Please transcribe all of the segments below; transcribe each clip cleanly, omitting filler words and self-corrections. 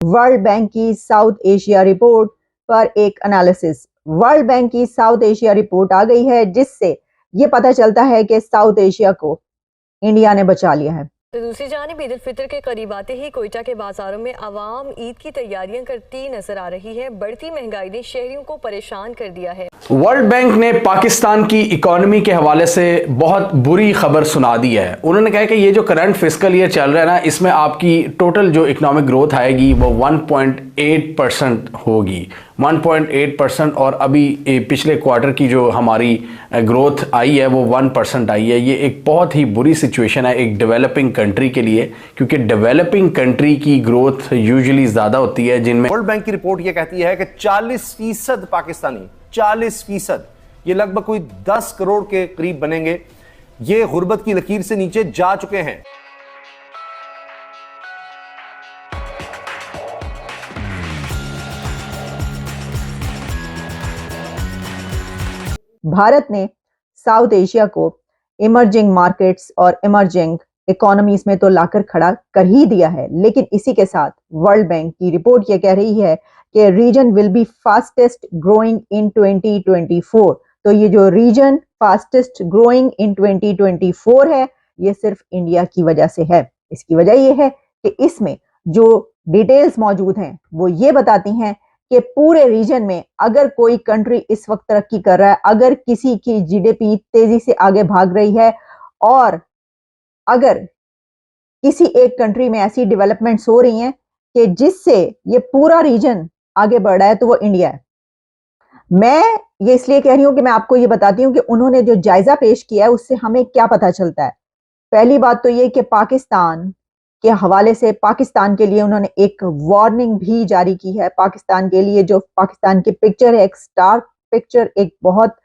World bank की south Asia report पर एक एनालिसिस। वर्ल्ड बैंक की साउथ एशिया रिपोर्ट आ गई है, जिससे ये पता चलता है कि साउथ एशिया को इंडिया ने बचा लिया है। तो दूसरी जानिब ईद उल फितर के करीब आते ही कोयटा के बाजारों में आवाम ईद की तैयारियां करती नजर आ रही है। बढ़ती महंगाई ने शहरियों को परेशान कर दिया है। वर्ल्ड बैंक ने पाकिस्तान की इकोनॉमी के हवाले से बहुत बुरी खबर सुना दी है। उन्होंने कहा कि ये जो करंट फिस्कल ईयर चल रहा है ना, इसमें आपकी टोटल जो इकोनॉमिक ग्रोथ आएगी वो 1.8% होगी, 1.8%। और अभी पिछले क्वार्टर की जो हमारी ग्रोथ आई है वो 1% आई है। ये एक बहुत ही बुरी सिचुएशन है एक डेवलपिंग कंट्री के लिए, क्योंकि डेवलपिंग कंट्री की ग्रोथ यूजुअली ज़्यादा होती है जिनमें। वर्ल्ड बैंक की रिपोर्ट ये कहती है कि 40% पाकिस्तानी, 40%, ये लगभग कोई 10 करोड़ के करीब बनेंगे, ये गुर्बत की लकीर से नीचे जा चुके हैं। भारत ने साउथ एशिया को इमर्जिंग मार्केट्स और इमर्जिंग इकोनॉमीज में तो लाकर खड़ा कर ही दिया है, लेकिन इसी के साथ वर्ल्ड बैंक की रिपोर्ट ये कह रही है कि region will be fastest growing in 2024। तो ये जो रीजन फास्टेस्ट ग्रोइंग इन 2024 है, ये सिर्फ इंडिया की वजह से है। इसकी वजह ये है कि इसमें जो डिटेल्स मौजूद हैं वो ये बताती हैं कि पूरे रीजन में अगर कोई कंट्री इस वक्त तरक्की कर रहा है, अगर किसी की जीडीपी तेजी से आगे भाग रही है, और अगर किसी एक कंट्री में ऐसी डेवलपमेंट्स हो रही हैं कि जिससे ये पूरा रीजन आगे बढ़ रहा है, तो वो इंडिया है। मैं ये इसलिए कह रही हूं कि मैं आपको ये बताती हूं कि उन्होंने जो जायजा पेश किया है उससे हमें क्या पता चलता है। पहली बात तो ये कि पाकिस्तान के हवाले से पाकिस्तान के लिए उन्होंने एक वार्निंग भी जारी की है। पाकिस्तान के लिए जो पाकिस्तान की पिक्चर है, एक स्टार पिक्चर, एक बहुत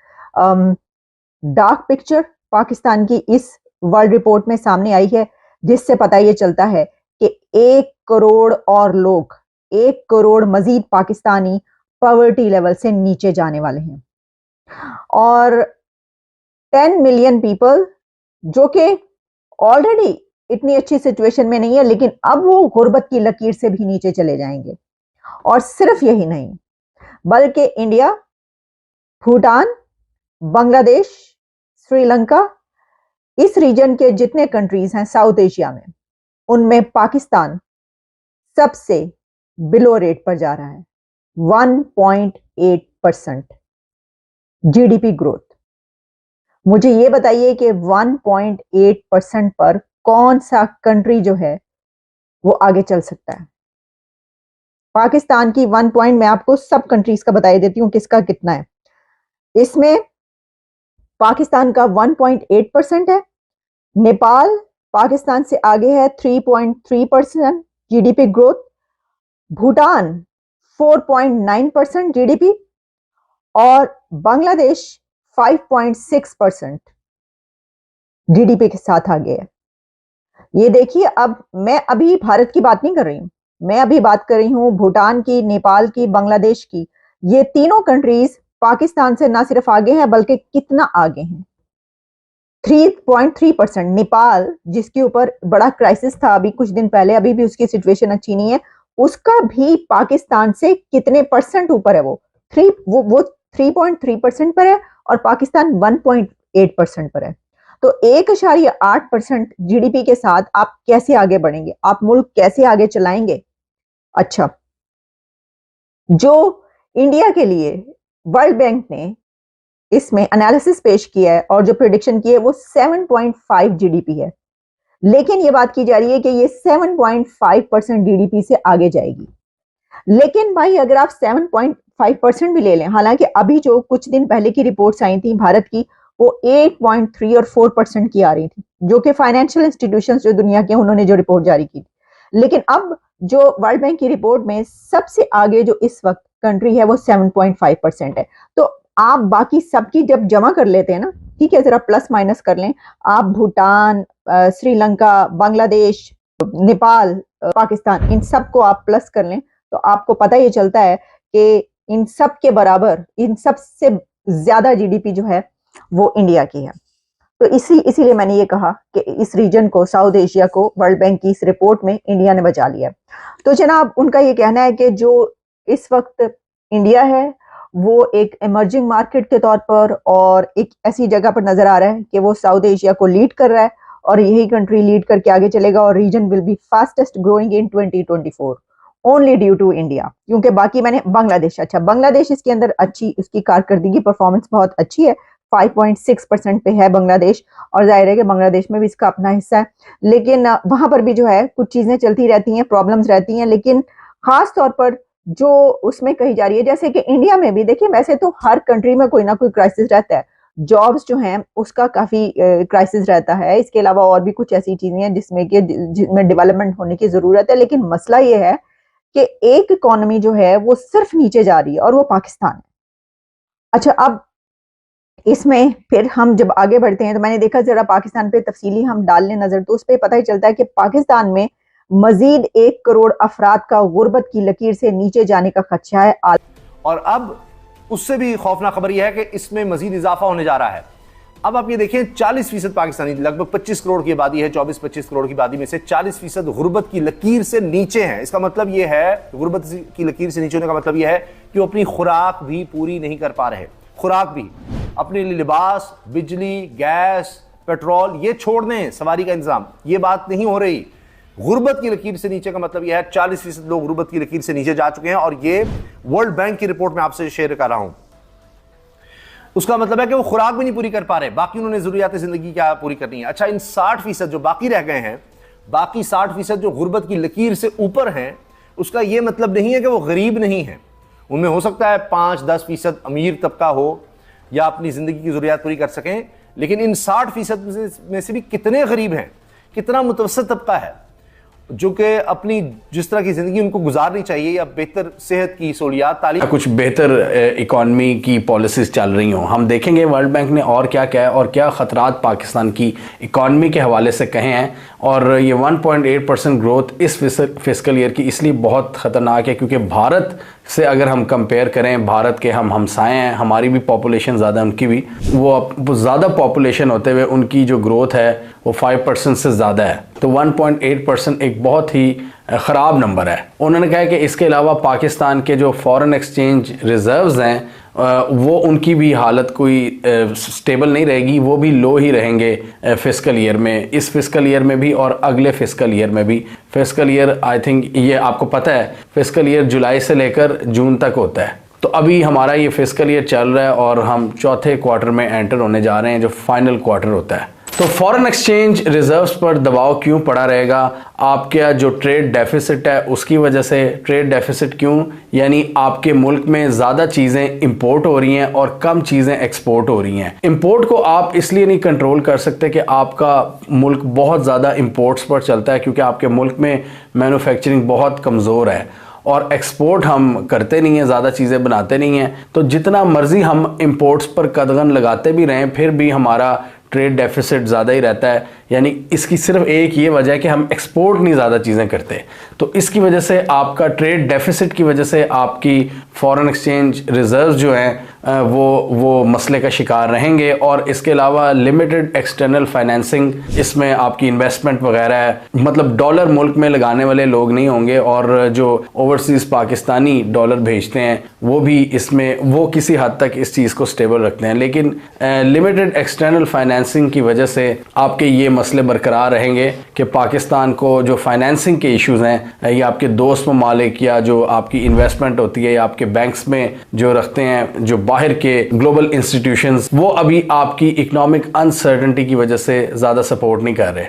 डार्क पिक्चर पाकिस्तान की इस वर्ल्ड रिपोर्ट में सामने आई है, जिससे पता ये चलता है कि 1 करोड़ और लोग, 1 करोड़ मजीद पाकिस्तानी पॉवर्टी लेवल से नीचे जाने वाले हैं, और 10 मिलियन पीपल जो कि ऑलरेडी इतनी अच्छी सिचुएशन में नहीं है, लेकिन अब वो गुर्बत की लकीर से भी नीचे चले जाएंगे। और सिर्फ यही नहीं, बल्कि इंडिया, भूटान, बांग्लादेश, श्रीलंका, इस रीजन के जितने कंट्रीज हैं साउथ एशिया में, उनमें पाकिस्तान सबसे बिलो रेट पर जा रहा है। 1.8% जीडीपी ग्रोथ। मुझे ये बताइए कि 1.8% पर कौन सा कंट्री जो है वो आगे चल सकता है। पाकिस्तान की 1 पॉइंट, मैं आपको सब कंट्रीज का बता देती हूं किसका कितना है। इसमें पाकिस्तान का 1.8% है। नेपाल पाकिस्तान से आगे है, 3.3% जीडीपी ग्रोथ। भूटान 4.9% जीडीपी, और बांग्लादेश 5.6% जीडीपी के साथ आगे है। ये देखिए, अब मैं अभी भारत की बात नहीं कर रही हूं, मैं अभी बात कर रही हूं भूटान की, नेपाल की, बांग्लादेश की। ये तीनों कंट्रीज पाकिस्तान से ना सिर्फ आगे हैं बल्कि कितना आगे हैं, 3.3%। नेपाल जिसके ऊपर बड़ा क्राइसिस था अभी कुछ दिन पहले, अभी भी उसकी सिचुएशन अच्छी नहीं है, उसका भी पाकिस्तान से कितने परसेंट ऊपर है, वो 3.3% पर है, और पाकिस्तान 1.8% पर है। तो 1.8% जीडीपी के साथ आप कैसे आगे बढ़ेंगे, आप मुल्क कैसे आगे चलाएंगे। अच्छा, जो इंडिया के लिए वर्ल्ड बैंक ने इसमें एनालिसिस पेश किया है और जो प्रेडिक्शन की है वो 7.5 जीडीपी है, लेकिन ये बात की जा रही है कि ये 7.5% जीडीपी से आगे जाएगी। लेकिन भाई अगर आप 7.5% भी ले लें, हालांकि अभी जो कुछ दिन पहले की रिपोर्ट्स आई थी भारत की, वो 8.3 और 4% की आ रही थी, जो कि फाइनेंशियल इंस्टीट्यूशंस जो दुनिया के, उन्होंने जो रिपोर्ट जारी की। लेकिन अब जो वर्ल्ड बैंक की रिपोर्ट में सबसे आगे जो इस वक्त कंट्री है वो 7.5% है। तो आप बाकी सबकी जब जमा कर लेते हैं ना, ठीक है, जरा प्लस माइनस कर लें, आप भूटान, श्रीलंका, बांग्लादेश, नेपाल, पाकिस्तान, इन सबको आप प्लस कर लें, तो आपको पता ये चलता है कि इन सब के बराबर, इन सब से ज्यादा जीडीपी जो है वो इंडिया की है। तो इसीलिए मैंने ये कहा कि इस रीजन को, साउथ एशिया को, वर्ल्ड बैंक की इस रिपोर्ट में इंडिया ने बचा लिया। तो जनाब, उनका ये कहना है कि जो इस वक्त इंडिया है वो एक इमर्जिंग मार्केट के तौर पर और एक ऐसी जगह पर नजर आ रहा है कि वो साउथ एशिया को लीड कर रहा है और यही कंट्री लीड करके आगे चलेगा और region will be fastest growing in 2024 only due to India. क्योंकि बाकी मैंने बांग्लादेश, अच्छा बांग्लादेश इसके अंदर अच्छी, उसकी कारकर्दगी परफॉर्मेंस बहुत अच्छी है, 5.6% पे है बांग्लादेश, और जाहिर है कि बांग्लादेश में भी इसका अपना हिस्सा है, लेकिन वहां पर भी जो है कुछ चीजें चलती रहती हैं, प्रॉब्लम्स रहती हैं, लेकिन खास तौर पर जो उसमें कही जा रही है, जैसे कि इंडिया में भी देखिए, वैसे तो हर कंट्री में कोई ना कोई क्राइसिस रहता है, जॉब्स जो हैं उसका काफी क्राइसिस रहता है, इसके अलावा और भी कुछ ऐसी चीजें हैं जिसमें डेवलपमेंट होने की जरूरत है, लेकिन मसला ये है कि एक इकोनॉमी जो है वो सिर्फ नीचे जा रही है और वो पाकिस्तान है। अच्छा, अब इसमें फिर हम जब आगे बढ़ते हैं तो मैंने देखा जरा पाकिस्तान पे तफसीली हम डाल लें नजर, तो उस पर पता ही चलता है कि पाकिस्तान में मजीद 1 करोड़ अफराद का गुर्बत की लकीर से नीचे जाने का खदशा है। और अब उससे भी खौफनाक खबर यह है कि इसमें मजीद इजाफा होने जा रहा है। अब आप ये देखें, 40% पाकिस्तानी, लगभग 25 करोड़ की आबादी है, 24-25 करोड़ की आबादी में से 40% गुर्बत की लकीर से नीचे हैं। इसका मतलब यह है, गुर्बत की लकीर से नीचे होने का मतलब यह है कि वो अपनी खुराक भी पूरी नहीं कर पा रहे, खुराक भी, अपने लिए लिबास, बिजली, गैस, पेट्रोल, ये छोड़ दें, सवारी का इंतजाम, ये बात नहीं हो रही। गुर्बत की लकीर से नीचे का मतलब यह है 40% लोग गुर्बत की लकीर से नीचे जा चुके हैं, और ये वर्ल्ड बैंक की रिपोर्ट में आपसे शेयर कर रहा हूं। उसका मतलब है कि वो खुराक भी नहीं पूरी कर पा रहे, बाकी उन्होंने जरूरियात जिंदगी क्या पूरी करनी है। अच्छा, इन 60% जो बाकी रह गए हैं, बाकी 60% जो गुर्बत की लकीर से ऊपर हैं, उसका यह मतलब नहीं है कि वो गरीब नहीं है। उनमें हो सकता है 5-10% अमीर तबका हो या अपनी जिंदगी की जरूरियात पूरी कर सकें, लेकिन इन 60% में से भी कितने गरीब हैं, कितना मुतवसत तबका है जो कि अपनी जिस तरह की जिंदगी उनको गुजारनी चाहिए या बेहतर सेहत की सहूलियात, तालीम, कुछ बेहतर इकॉनमी की पॉलिसीज चल रही हों। हम देखेंगे वर्ल्ड बैंक ने और क्या क्या है और क्या ख़तरात पाकिस्तान की इकॉनमी के हवाले से कहे हैं। और ये 1.8% ग्रोथ इस फिस्कल ईयर की इसलिए बहुत ख़तरनाक है क्योंकि भारत से अगर हम कंपेयर करें, भारत के हम हमसाए हैं, हमारी भी पॉपुलेशन ज़्यादा है, उनकी भी, वो ज़्यादा पॉपुलेशन होते हुए उनकी जो ग्रोथ है वो 5% से ज़्यादा है। तो 1.8% एक बहुत ही ख़राब नंबर है। उन्होंने कहा कि इसके अलावा पाकिस्तान के जो फॉरेन एक्सचेंज रिज़र्व्स हैं वो उनकी भी हालत कोई स्टेबल नहीं रहेगी, वो भी लो ही रहेंगे फिस्कल ईयर में, इस फिस्कल ईयर में भी और अगले फिस्कल ईयर में भी। फिस्कल ईयर आई थिंक ये आपको पता है, फिस्कल ईयर जुलाई से लेकर जून तक होता है। तो अभी हमारा ये फिस्कल ईयर चल रहा है और हम चौथे क्वार्टर में एंटर होने जा रहे हैं, जो फाइनल क्वार्टर होता है। तो फॉरेन एक्सचेंज रिजर्व्स पर दबाव क्यों पड़ा रहेगा? आपका जो ट्रेड डेफिसिट है उसकी वजह से। ट्रेड डेफिसिट क्यों? यानी आपके मुल्क में ज़्यादा चीज़ें इंपोर्ट हो रही हैं और कम चीज़ें एक्सपोर्ट हो रही हैं। इंपोर्ट को आप इसलिए नहीं कंट्रोल कर सकते कि आपका मुल्क बहुत ज़्यादा इंपोर्ट्स पर चलता है, क्योंकि आपके मुल्क में मैन्युफैक्चरिंग बहुत कमज़ोर है और एक्सपोर्ट हम करते नहीं हैं, ज़्यादा चीज़ें बनाते नहीं हैं। तो जितना मर्ज़ी हम इंपोर्ट्स पर कदगन लगाते भी रहें, फिर भी हमारा ट्रेड डेफिसिट ज़्यादा ही रहता है। यानी इसकी सिर्फ एक ये वजह है कि हम एक्सपोर्ट नहीं ज़्यादा चीज़ें करते। तो इसकी वजह से आपका ट्रेड डेफिसिट की वजह से आपकी फॉरेन एक्सचेंज रिजर्व्स जो हैं वो मसले का शिकार रहेंगे। और इसके अलावा लिमिटेड एक्सटर्नल फाइनेंसिंग, इसमें आपकी इन्वेस्टमेंट वगैरह है, मतलब डॉलर मुल्क में लगाने वाले लोग नहीं होंगे, और जो ओवरसीज़ पाकिस्तानी डॉलर भेजते हैं वो भी इसमें, वो किसी हद तक इस चीज़ को स्टेबल रखते हैं। लेकिन लिमिटेड एक्सटर्नल फाइनेंसिंग की वजह से आपके ये मसले बरकरार रहेंगे कि पाकिस्तान को जो फाइनेंसिंग के इश्यूज़ हैं, या आपके दोस्त ममालिक या जो आपकी इन्वेस्टमेंट होती है या आपके बैंक्स में जो रखते हैं जो बाहर के ग्लोबल इंस्टीट्यूशंस, वो अभी आपकी इकोनॉमिक अनसर्टेनिटी की वजह से ज़्यादा सपोर्ट नहीं कर रहे।